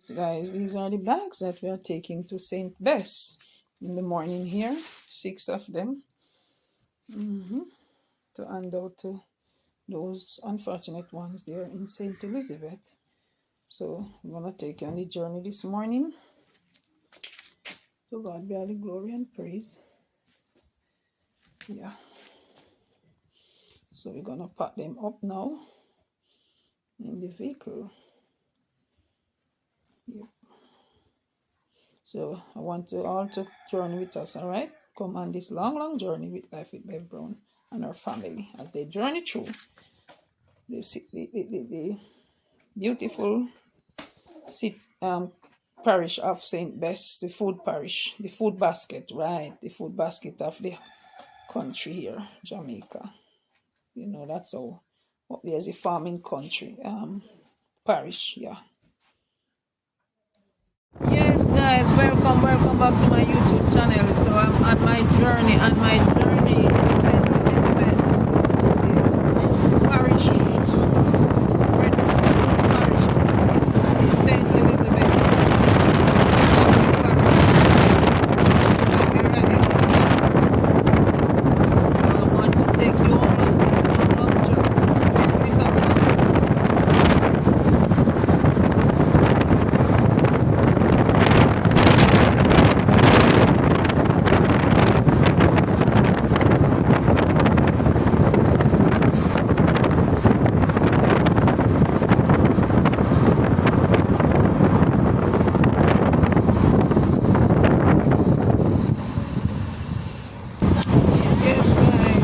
So guys, these are the bags that we are taking to St. Bess in the morning here. 6 of them to hand out to those unfortunate ones there in St. Elizabeth. So we're gonna take you on the journey this morning. To God be all the glory and praise. Yeah. So we're gonna pack them up now in the vehicle. Yep. So I want you all to journey with us, all right? Come on this long journey with Life with Bev Brown and her family as they journey through the beautiful parish of St. Bess, the food parish, the food basket, right? The food basket of the country here, Jamaica. You know, that's all. Up there's a farming country, parish, yeah. Yes, guys, welcome back to my YouTube channel. So I'm on my journey, to St. Elizabeth, the parish, parish, St. Elizabeth. So I want to take you all on this long journey. So join with us now. Yes, guys.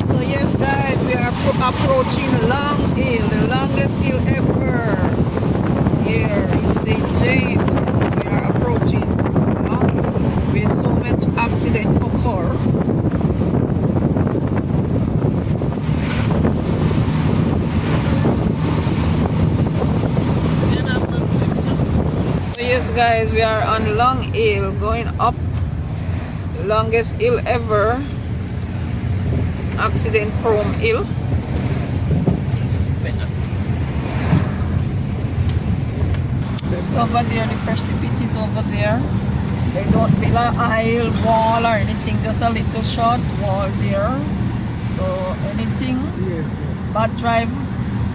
So yes, guys, we are approaching Long Hill, the longest hill ever here in St. James. We are approaching Long Hill where so much accident occur. So yes, guys, we are on Long Hill going up the longest hill ever. Accident prone hill. There's over there, the precipice is over there. They don't build an aisle wall or anything, just a little short wall there. So anything bad drive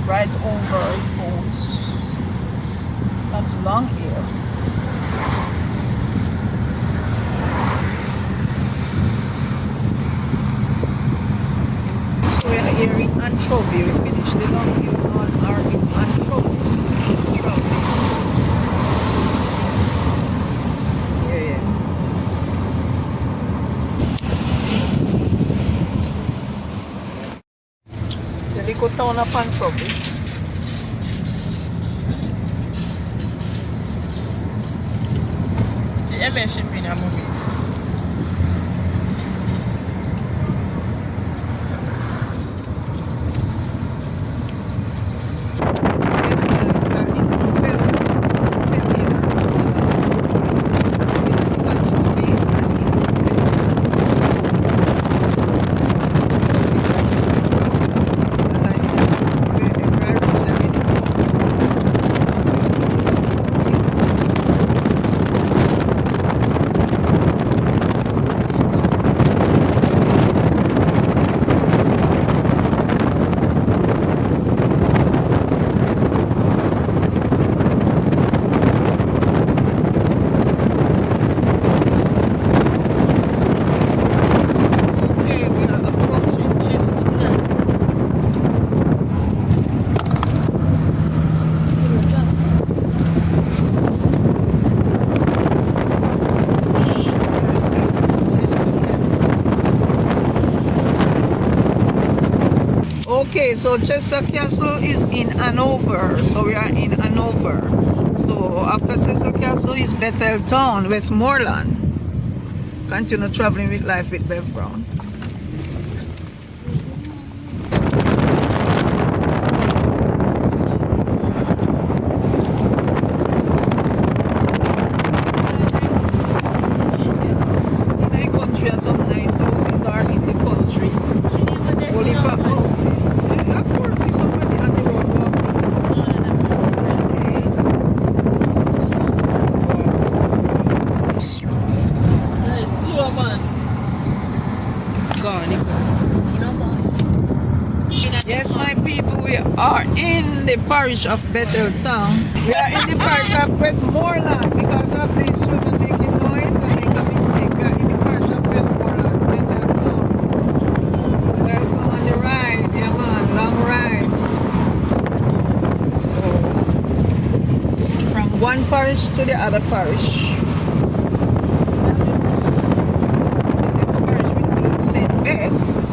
right over it goes. That's Long Hill. We are here in Anchovy. We finished the Long Hill on our Anchovy. Yeah. The little town of Anchovy. It's a movie. Okay, so Chester Castle is in Hanover. So we are in Hanover. So after Chester Castle is Bethel Town, Westmoreland. Continue traveling with life with Bev Brown. Yes, my people, we are in the parish of Bethel Town. We are in the parish of Westmoreland because of this children making noise and make a mistake. We are in the parish of Westmoreland, Bethel Town. Welcome on the ride, yeah man, long ride. So, from one parish to the other parish. The next parish will be St. Bess.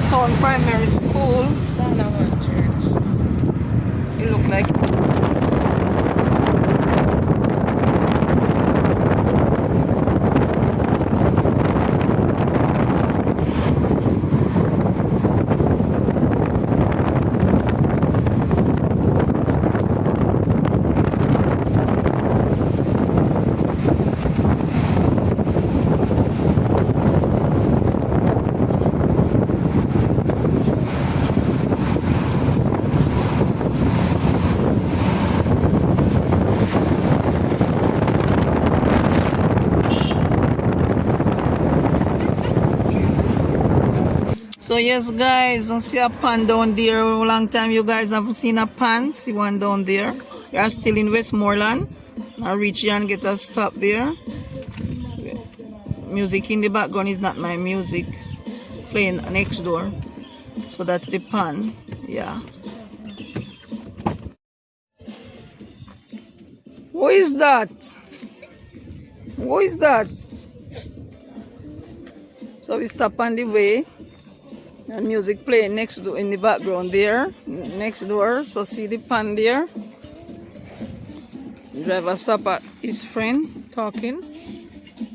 Town Primary School. Church. You look like. So yes guys, I see a pan down there. A long time you guys haven't seen a pan. See one down there. We are still in Westmoreland. I reach here and get a stop there. Music in the background is not my music. Playing next door. So that's the pan. Yeah. Who is that? Who is that? So we stop on the way. And music playing next door in the background there, next door. So see the pan there. The driver stop at his friend talking.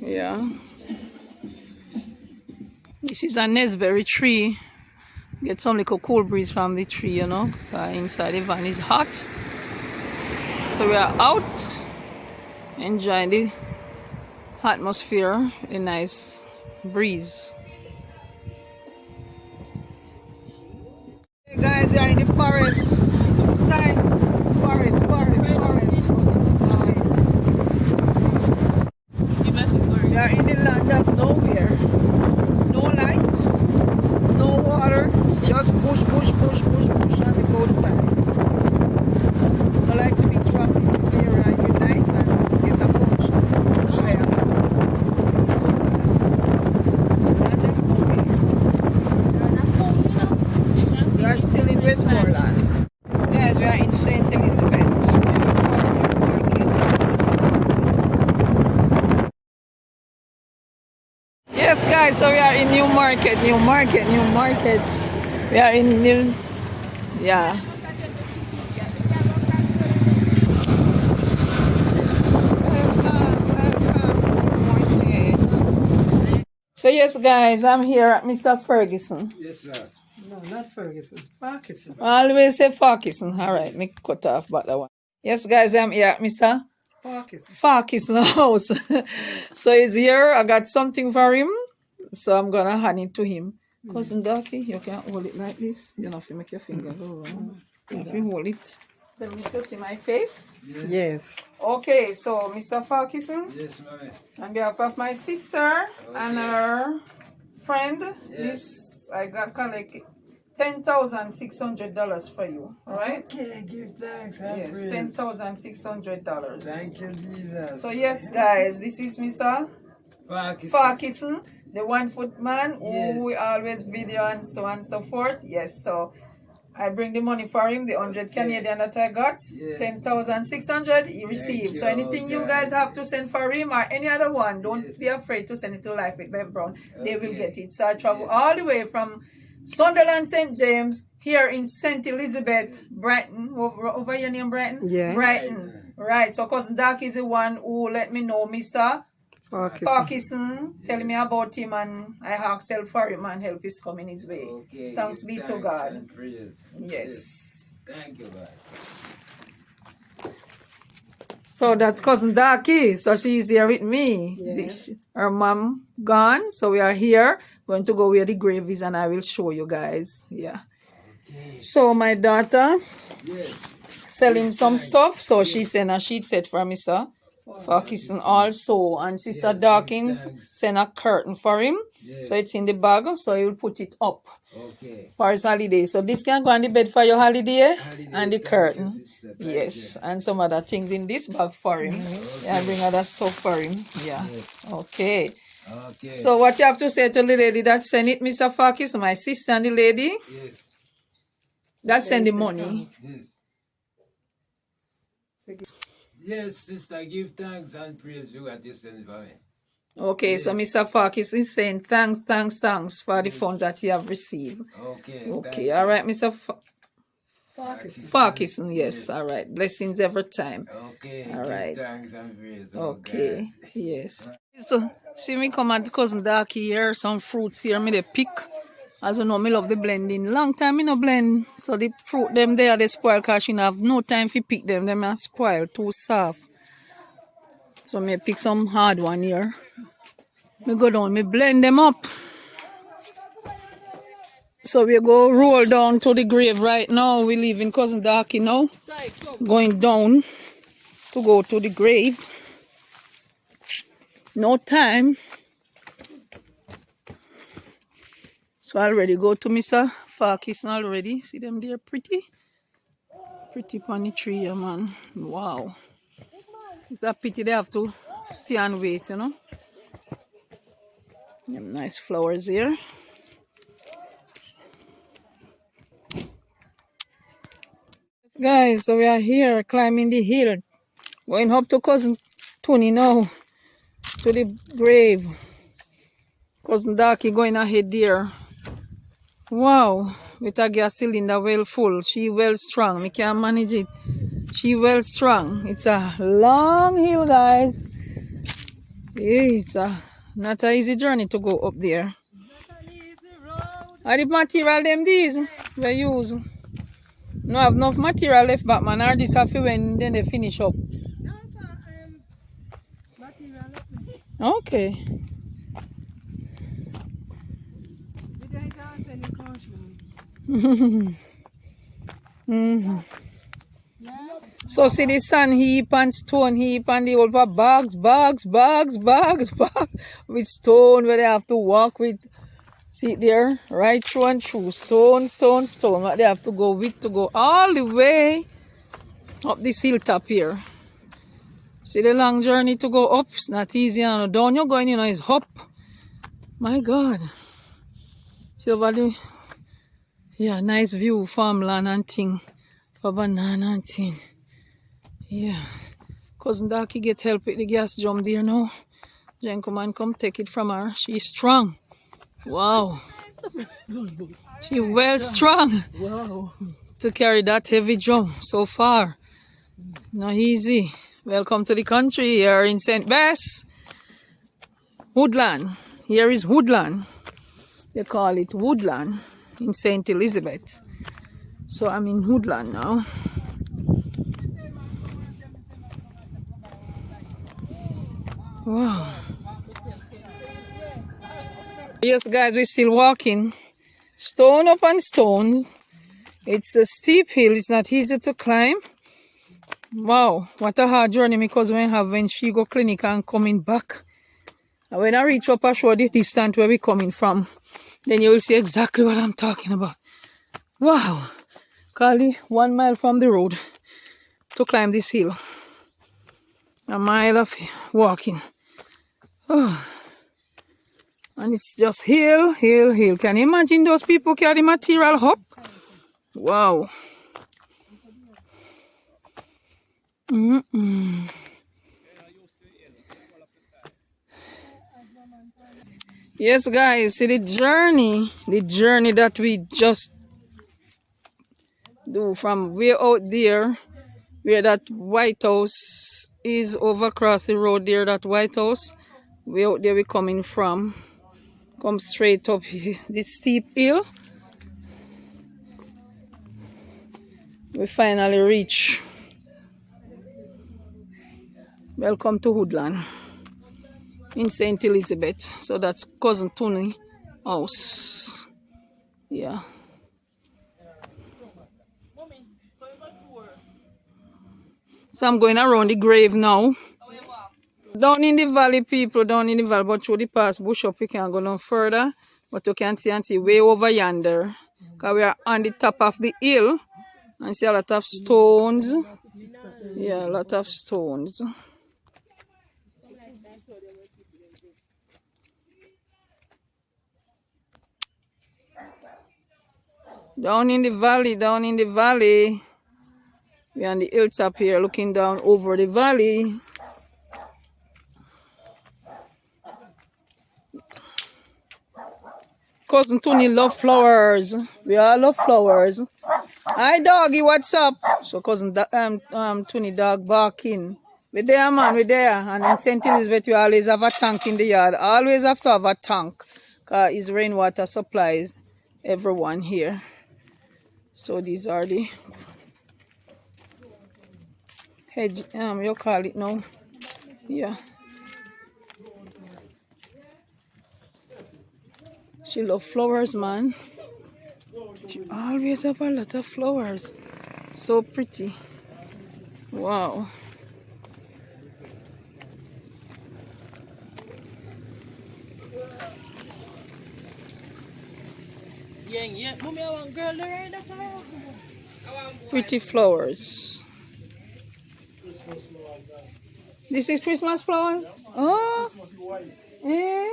Yeah. This is a Nesberry tree. Get some little cool breeze from the tree, you know. Inside the van is hot. So we are out enjoying the atmosphere, a nice breeze. Hey guys, we are in the forest. Two sides. Forest. But it's nice. We are in the land of nowhere. No light, no water, just push on the both sides. I like to be trapped in this area in the night and get a punch fire. So land of nowhere. We are still in Westmoreland. Yes, guys, we are in St. Elizabeth. Yes, guys, so we are in New Market. We are in New, yeah. So yes, guys, I'm here at Mr. Ferguson. Yes, sir. No, not Ferguson. Farquharson. I always say Farquharson. All right, me cut off back that one. Yes, guys, I'm here at Mr. Farquharson house. So he's here. I got something for him. So I'm going to hand it to him. Cousin Ducky, you can hold it like this. You know, if you make your finger go around. If you hold it. Tell me to see my face. Yes. Okay, so Mr. Farquharson. Yes, ma'am. On behalf of my sister and her friend, this I got collect $10,600 for you. All right? Okay, give thanks. Yes, $10,600. Thank you, Jesus. So yes, guys, this is Mr. Farkison, the 1 foot man Yes. who we always video and so on and so forth. Yes, so I bring the money for him, the 100 Canadian that I got, Yes. 10,600 he received. you, So anything you God. guys have to send for him or any other one, don't Yes. be afraid to send it to Life with Bev Brown. They will Okay. get it. So I travel all the way from Sunderland, St. James, here in St. Elizabeth, Brighton. Over your name, Brighton? Yeah. Brighton. Right. So Cousin Doc is the one who let me know, Mr. Farkison, telling me about him, and I asked help for him, and help is coming his way. Okay. Thanks be to God. And praise. Yes. Thank you, God. So that's Cousin Daki. So she's here with me. Yes. Her mom gone. So we are here. Going to go where the grave is, and I will show you guys. Yeah. Okay. So my daughter Yes. selling some stuff. So she sent a sheet set for Mr. Farkison also. And Sister Dawkins sent a curtain for him. Yes. So it's in the bag. So he will put it up Okay. for his holiday. So this can go on the bed for your holiday, Holiday, and the thank you, curtain. sister. Thank Yes, and some other things in this bag for him. Yeah, bring other stuff for him. Yeah. Yes. Okay. Okay. So what you have to say to the lady that sent it, Mr. Farkis, my sister and the lady Yes. that send the money. Yes. Yes, sister, give thanks and praise for what you sent for me. Okay, so Yes. Mr. Farkis is saying thanks for the funds that you have received. Okay. Okay, all right, Mr. Farkison, yes, Yes. all right. Blessings every time. Okay. All give right. thanks and praise. Okay, God. yes. So, see me come at Cousin Darky here, some fruits here, me they pick. As you know, me love the blending. Long time me no blend, so the fruit them there, they spoil cause she have no time to pick them. Them are spoil, too soft. So me pick some hard one here. Me go down, me blend them up. So we go roll down to the grave right now. We live in Cousin Darky now. Going down to go to the grave. No time. So I already go to Mr. Farkison already. See them there pretty? Pretty on the tree, yeah, man. Wow. It's a pity they have to stay and wait, you know. Them nice flowers here. Guys, so we are here climbing the hill. Going up to Cousin Tony now. To the grave. Cousin Darky going ahead there. Wow. With a gas cylinder well full. She well strong. Me can't manage it. She well strong. It's a long hill, guys. It's not an easy journey to go up there. Are the material them these we use? No have enough material left back, man. Or this have to when then they finish up. Okay. So see the sand heap and stone heap and the whole bags with stone where they have to walk with. See it there, right through and through, stone. What they have to go with to go all the way up this hilltop here. See the long journey to go up. It's not easy, and down you're going, you know, it's up. My God. See over the, yeah, nice view, farmland and thing, for banana and thing. Yeah. Cousin Darky get help with the gas drum there now. Jen come take it from her. She's strong. Wow. She well strong. Wow. To carry that heavy drum so far. Not easy. Welcome to the country here in St. Bess. Woodland. Here is Woodland. They call it Woodland in St. Elizabeth. So I'm in Woodland now. Wow. Yes, guys, we're still walking. Stone up and stone. It's a steep hill. It's not easy to climb. Wow, what a hard journey because we have when she go clinic and coming back. And when I reach up, I show the distance where we're coming from. Then you will see exactly what I'm talking about. Wow. Carly, 1 mile from the road to climb this hill. A mile of walking. Oh. And it's just hill, hill, hill. Can you imagine those people carry material up? Wow. Yes, guys, see the journey that we just do from way out there, where that White House is over across the road there, that White House, way out there we coming from. Come straight up this steep hill. We finally reach. Welcome to Woodland in St. Elizabeth. So that's Cousin Tony house. Yeah. So I'm going around the grave now. Down in the valley, people, down in the valley, but through the past bush up, we can't go no further. But you can see and see way over yonder. Because we are on the top of the hill. And see a lot of stones. Yeah, a lot of stones. Down in the valley. We're on the hilltop here, looking down over the valley. Cousin Tony love flowers. We all love flowers. Hi, doggy, what's up? So cousin Tony dog barking. We there, man, we there. And in St. Elizabeth, we always have a tank in the yard. Always have to have a tank. Because it's rainwater supplies everyone here. So these are the hedge, you call it now. Yeah. She love flowers, man. She always have a lot of flowers. So pretty. Wow. Pretty flowers. This is Christmas flowers? Oh. Eh?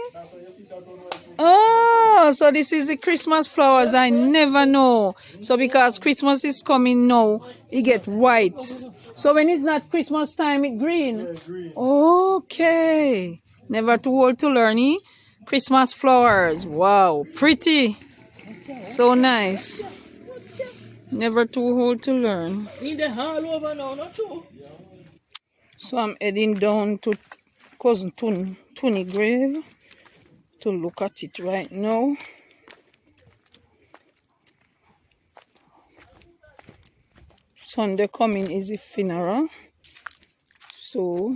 Oh, so this is the Christmas flowers. I never know. So because Christmas is coming now, it get white. So when it's not Christmas time, it green. Yeah, green. Okay. Never too old to learn. Eh? Christmas flowers. Wow, pretty. So nice. Never too old to learn. In the hall over now, not too. So I'm heading down to Cousin Tony grave to look at it right now. Sunday coming is a funeral. So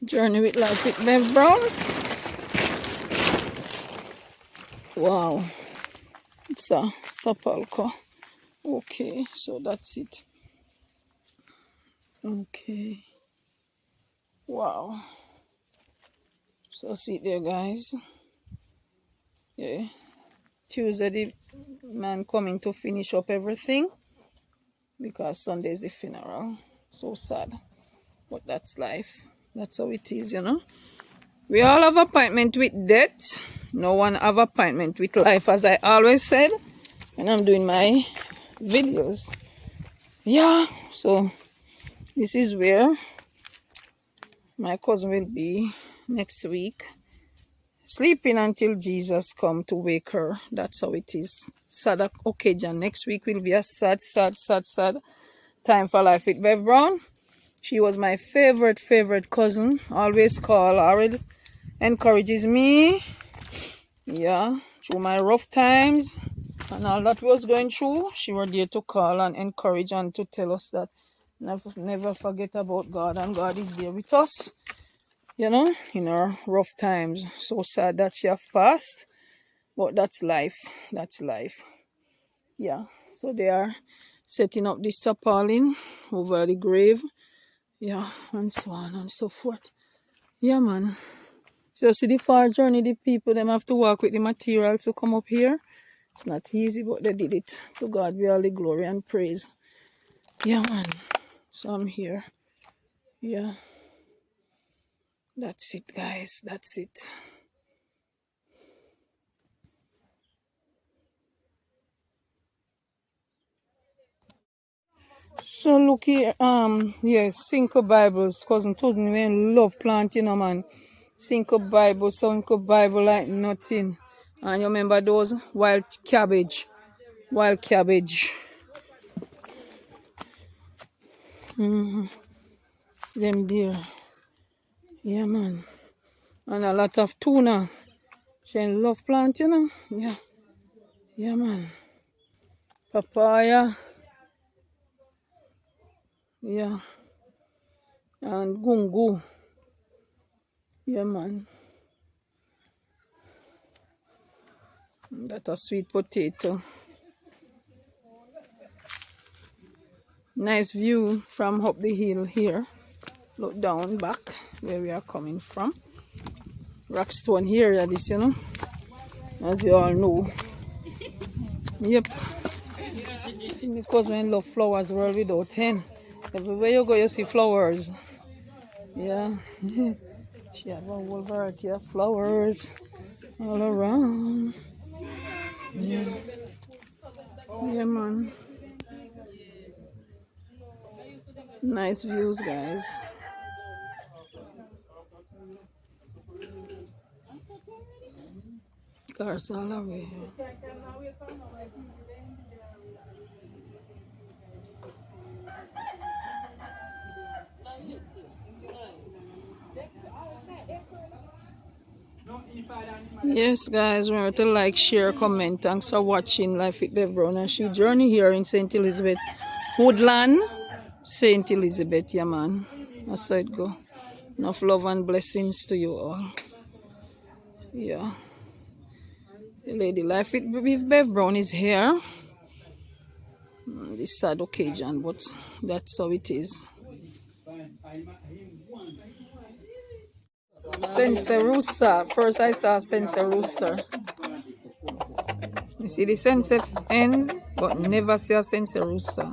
journey with life with Bev Brown. Wow, it's a sepulchre. Okay, so that's it. Okay, wow. So see there, guys. Yeah, Tuesday the man coming to finish up everything because Sunday is the funeral. So sad, but that's life. That's how it is, you know. We all have appointment with death. No one have appointment with life, as I always said when I'm doing my videos. Yeah, so this is where my cousin will be next week, sleeping until Jesus come to wake her. That's how it is. Sad occasion. Next week will be a sad time for life with Bev Brown. She was my favorite cousin. Always call, always encourages me. Yeah, through my rough times and all that was going through, she was there to call and encourage and to tell us that never forget about God, and God is there with us, you know, in our rough times. So sad that she have passed, but that's life. That's life. Yeah, so they are setting up this tarpaulin over the grave. Yeah, and so on and so forth. Yeah, man. So see the far journey, the people them have to walk with the material to come up here. It's not easy, but they did it. To God be all the glory and praise. Yeah, man. So I'm here. Yeah. That's it, guys. That's it. So look here, yes, Cinco Bibles, cousin Tuesday, we love planting, man. Cinco Bible like nothing. And you remember those wild cabbage, wild cabbage. See them there. Yeah, man. And a lot of tuna. She love planting, Yeah, yeah, man. Papaya. Yeah. And gungu. Yeah, man. That a sweet potato. Nice view from up the hill here. Look down back where we are coming from. Rockstone area this, as you all know. Yep. Because when love flowers world without end. Everywhere you go you see flowers. Yeah. She have a whole variety of flowers all around. Yeah, yeah, man. Nice views, guys. Cars all away. Yes, guys, remember to like, share, comment. Thanks for watching Life with Bev Brown and She Journey here in St. Elizabeth Woodland. St. Elizabeth, yeah, man. That's how it go. Enough love and blessings to you all. Yeah. The lady Life with Bev Brown is here. This sad occasion, but that's how it is. Sense Rooster. First I saw Sense Rooster. You see the Sense end, but never see a Sense Rooster.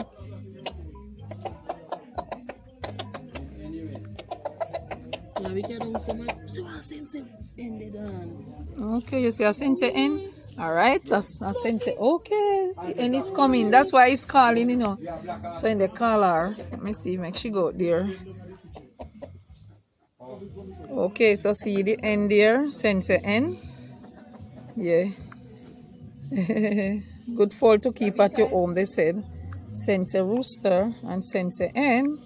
Okay, you see a Sense end? Alright, that's a Sense. Okay, and it's coming. That's why it's calling, So in the color, let me see, make she go there. Okay, so see the end there, Sense end. Yeah. Good fall to keep at your home, they said. Sense Rooster and Sense N.